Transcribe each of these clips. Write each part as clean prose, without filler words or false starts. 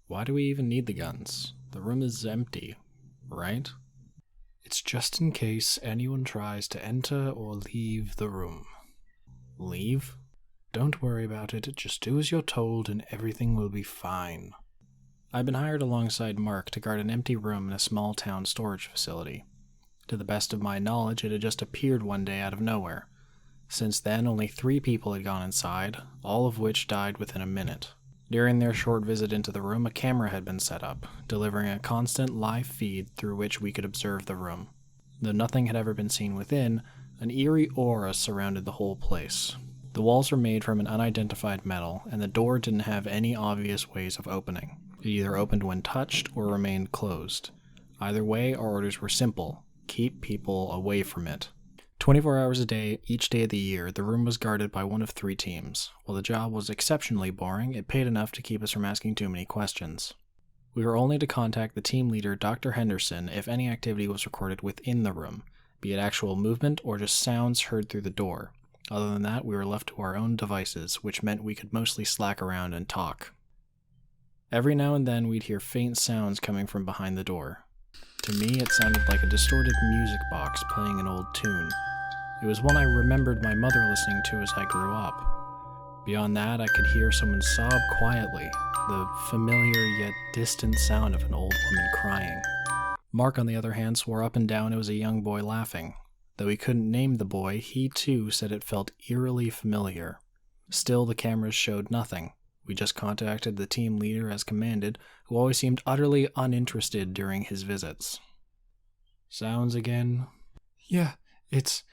Why do we even need the guns? The room is empty, right? It's just in case anyone tries to enter or leave the room. Leave? Don't worry about it, just do as you're told and everything will be fine. I've been hired alongside Mark to guard an empty room in a small town storage facility. To the best of my knowledge, it had just appeared one day out of nowhere. Since then, only 3 people had gone inside, all of which died within a minute. During their short visit into the room, a camera had been set up, delivering a constant live feed through which we could observe the room. Though nothing had ever been seen within, an eerie aura surrounded the whole place. The walls were made from an unidentified metal, and the door didn't have any obvious ways of opening. It either opened when touched or remained closed. Either way, our orders were simple: keep people away from it. 24 hours a day, each day of the year, the room was guarded by one of 3 teams. While the job was exceptionally boring, it paid enough to keep us from asking too many questions. We were only to contact the team leader, Dr. Henderson, if any activity was recorded within the room, be it actual movement or just sounds heard through the door. Other than that, we were left to our own devices, which meant we could mostly slack around and talk. Every now and then, we'd hear faint sounds coming from behind the door. To me, it sounded like a distorted music box playing an old tune. It was one I remembered my mother listening to as I grew up. Beyond that, I could hear someone sob quietly, the familiar yet distant sound of an old woman crying. Mark, on the other hand, swore up and down it was a young boy laughing. Though he couldn't name the boy, he too said it felt eerily familiar. Still, the cameras showed nothing. We just contacted the team leader as commanded, who always seemed utterly uninterested during his visits. Sounds again? Yeah, it's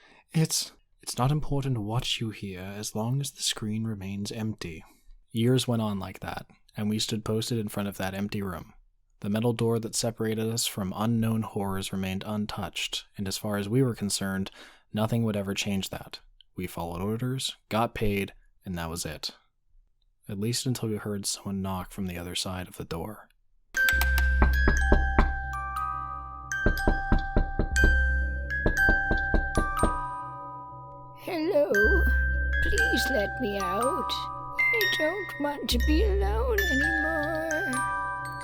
not important what you hear as long as the screen remains empty. Years went on like that, and we stood posted in front of that empty room. The metal door that separated us from unknown horrors remained untouched, and as far as we were concerned, nothing would ever change that. We followed orders, got paid, and that was it. At least until we heard someone knock from the other side of the door. Hello, please let me out. I don't want to be alone anymore.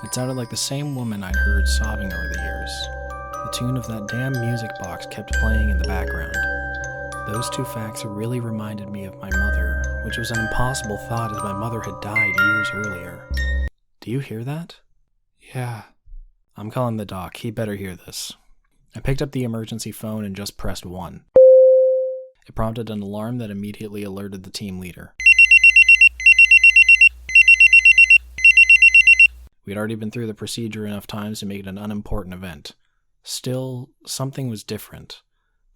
It sounded like the same woman I'd heard sobbing over the years. The tune of that damn music box kept playing in the background. Those 2 facts really reminded me of my mother, which was an impossible thought as my mother had died years earlier. Do you hear that? Yeah. I'm calling the doc. He better hear this. I picked up the emergency phone and just pressed 1. It prompted an alarm that immediately alerted the team leader. We had already been through the procedure enough times to make it an unimportant event. Still, something was different.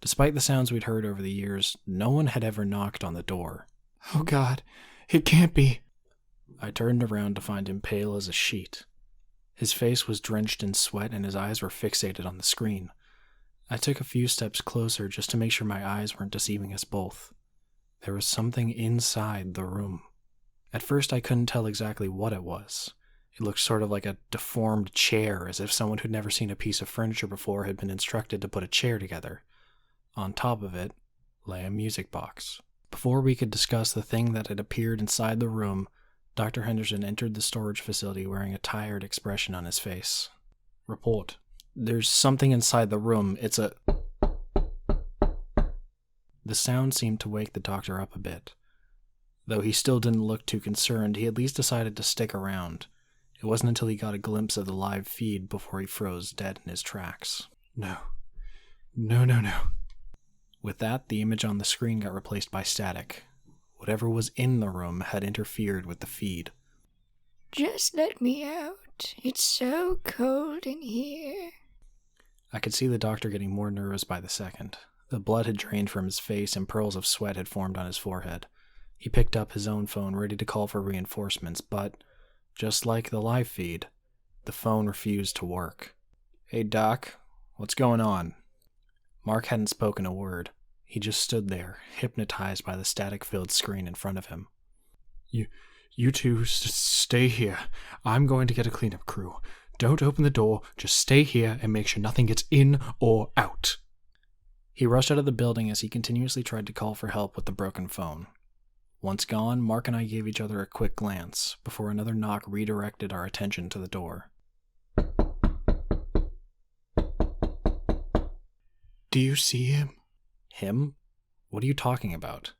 Despite the sounds we'd heard over the years, no one had ever knocked on the door. Oh God, it can't be. I turned around to find him pale as a sheet. His face was drenched in sweat and his eyes were fixated on the screen. I took a few steps closer just to make sure my eyes weren't deceiving us both. There was something inside the room. At first I couldn't tell exactly what it was. It looked sort of like a deformed chair, as if someone who'd never seen a piece of furniture before had been instructed to put a chair together. On top of it lay a music box. Before we could discuss the thing that had appeared inside the room, Dr. Henderson entered the storage facility wearing a tired expression on his face. Report. There's something inside the room. It's a... The sound seemed to wake the doctor up a bit. Though he still didn't look too concerned, he at least decided to stick around. It wasn't until he got a glimpse of the live feed before he froze dead in his tracks. No. With that, the image on the screen got replaced by static. Whatever was in the room had interfered with the feed. Just let me out. It's so cold in here. I could see the doctor getting more nervous by the second. The blood had drained from his face and pearls of sweat had formed on his forehead. He picked up his own phone, ready to call for reinforcements, but, just like the live feed, the phone refused to work. Hey, Doc, what's going on? Mark hadn't spoken a word. He just stood there, hypnotized by the static-filled screen in front of him. You two stay here. I'm going to get a cleanup crew. Don't open the door, just stay here and make sure nothing gets in or out. He rushed out of the building as he continuously tried to call for help with the broken phone. Once gone, Mark and I gave each other a quick glance before another knock redirected our attention to the door. Do you see him? Him? What are you talking about?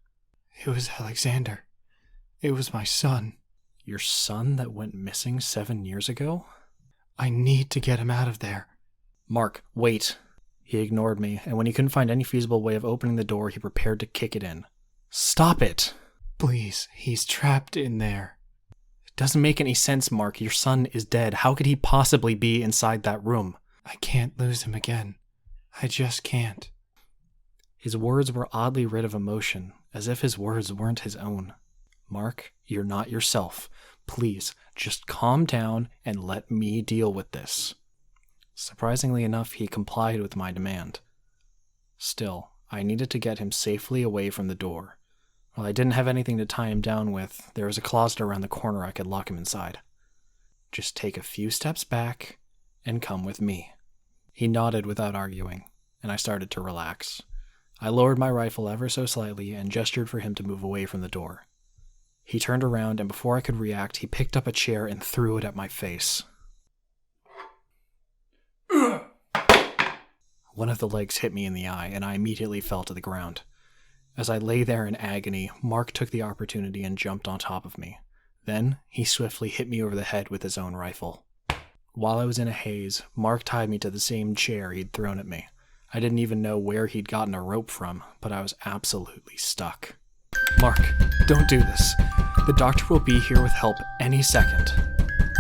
It was Alexander. It was my son. Your son that went missing 7 years ago? I need to get him out of there. Mark, wait. He ignored me, and when he couldn't find any feasible way of opening the door, he prepared to kick it in. Stop it! Please, he's trapped in there. It doesn't make any sense, Mark. Your son is dead. How could he possibly be inside that room? I can't lose him again. I just can't. His words were oddly rid of emotion, as if his words weren't his own. Mark, you're not yourself. Please, just calm down and let me deal with this. Surprisingly enough, he complied with my demand. Still, I needed to get him safely away from the door. While I didn't have anything to tie him down with, there was a closet around the corner I could lock him inside. Just take a few steps back and come with me. He nodded without arguing, and I started to relax. I lowered my rifle ever so slightly and gestured for him to move away from the door. He turned around, and before I could react, he picked up a chair and threw it at my face. One of the legs hit me in the eye, and I immediately fell to the ground. As I lay there in agony, Mark took the opportunity and jumped on top of me. Then, he swiftly hit me over the head with his own rifle. While I was in a haze, Mark tied me to the same chair he'd thrown at me. I didn't even know where he'd gotten a rope from, but I was absolutely stuck. Mark, don't do this. The doctor will be here with help any second.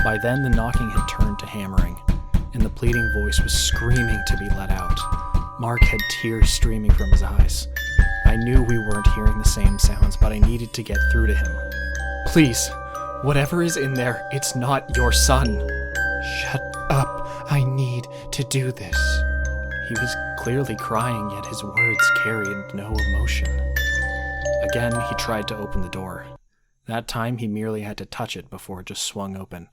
By then, the knocking had turned to hammering, and the pleading voice was screaming to be let out. Mark had tears streaming from his eyes. I knew we weren't hearing the same sounds, but I needed to get through to him. Please, whatever is in there, it's not your son. Shut up. I need to do this. He was clearly crying, yet his words carried no emotion. Again, he tried to open the door. That time, he merely had to touch it before it just swung open.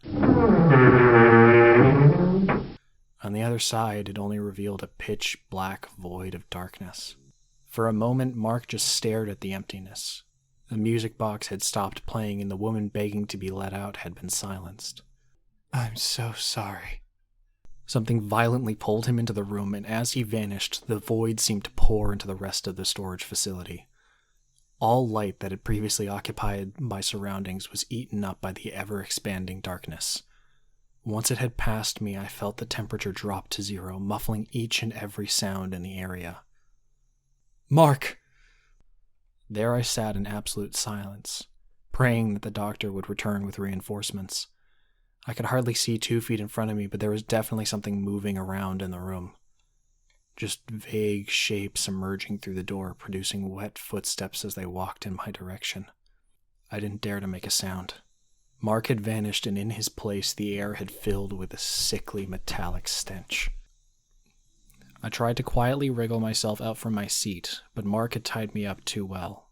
On the other side, it only revealed a pitch-black void of darkness. For a moment, Mark just stared at the emptiness. The music box had stopped playing, and the woman begging to be let out had been silenced. I'm so sorry. Something violently pulled him into the room, and as he vanished, the void seemed to pour into the rest of the storage facility. All light that had previously occupied my surroundings was eaten up by the ever-expanding darkness. Once it had passed me, I felt the temperature drop to 0, muffling each and every sound in the area. Mark! There I sat in absolute silence, praying that the doctor would return with reinforcements. I could hardly see 2 feet in front of me, but there was definitely something moving around in the room. Just vague shapes emerging through the door, producing wet footsteps as they walked in my direction. I didn't dare to make a sound. Mark had vanished, and in his place the air had filled with a sickly metallic stench. I tried to quietly wriggle myself out from my seat, but Mark had tied me up too well.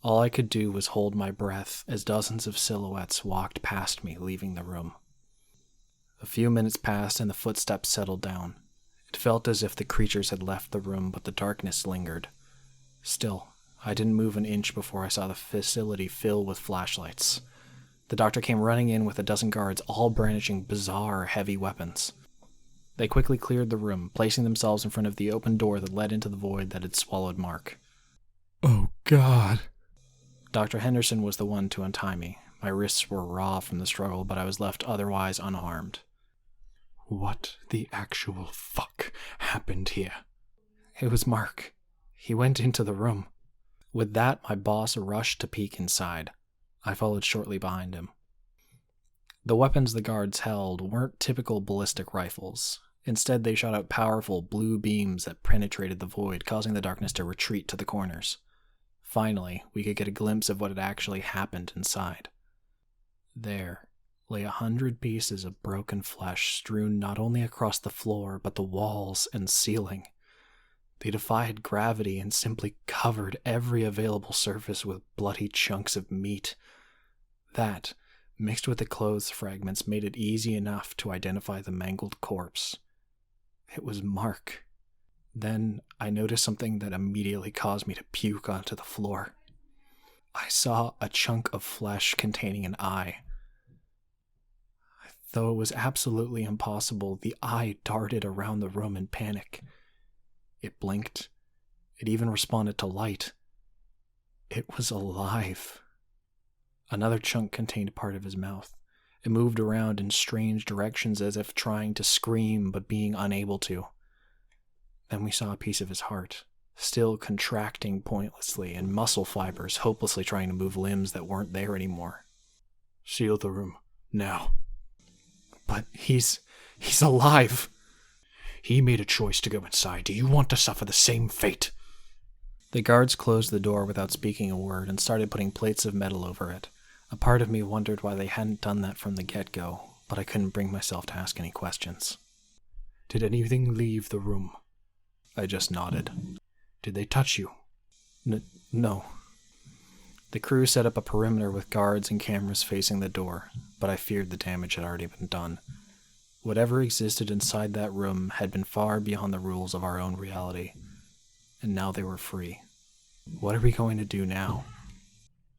All I could do was hold my breath as dozens of silhouettes walked past me, leaving the room. A few minutes passed and the footsteps settled down. It felt as if the creatures had left the room, but the darkness lingered. Still, I didn't move an inch before I saw the facility fill with flashlights. The doctor came running in with a dozen guards, all brandishing bizarre, heavy weapons. They quickly cleared the room, placing themselves in front of the open door that led into the void that had swallowed Mark. Oh, God. Dr. Henderson was the one to untie me. My wrists were raw from the struggle, but I was left otherwise unharmed. What the actual fuck happened here? It was Mark. He went into the room. With that, my boss rushed to peek inside. I followed shortly behind him. The weapons the guards held weren't typical ballistic rifles. Instead, they shot out powerful blue beams that penetrated the void, causing the darkness to retreat to the corners. Finally, we could get a glimpse of what had actually happened inside. There lay 100 pieces of broken flesh strewn not only across the floor, but the walls and ceiling. They defied gravity and simply covered every available surface with bloody chunks of meat. That, mixed with the clothes fragments, made it easy enough to identify the mangled corpse. It was Mark. Then I noticed something that immediately caused me to puke onto the floor. I saw a chunk of flesh containing an eye. Though it was absolutely impossible, the eye darted around the room in panic. It blinked. It even responded to light. It was alive. Another chunk contained part of his mouth. It moved around in strange directions as if trying to scream but being unable to. Then we saw a piece of his heart, still contracting pointlessly, and muscle fibers hopelessly trying to move limbs that weren't there anymore. Seal the room, now. But he's alive. He made a choice to go inside. Do you want to suffer the same fate? The guards closed the door without speaking a word and started putting plates of metal over it. A part of me wondered why they hadn't done that from the get-go, but I couldn't bring myself to ask any questions. Did anything leave the room? I just nodded. Did they touch you? No. The crew set up a perimeter with guards and cameras facing the door, but I feared the damage had already been done. Whatever existed inside that room had been far beyond the rules of our own reality, and now they were free. What are we going to do now?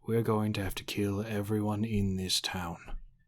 We're going to have to kill everyone in this town.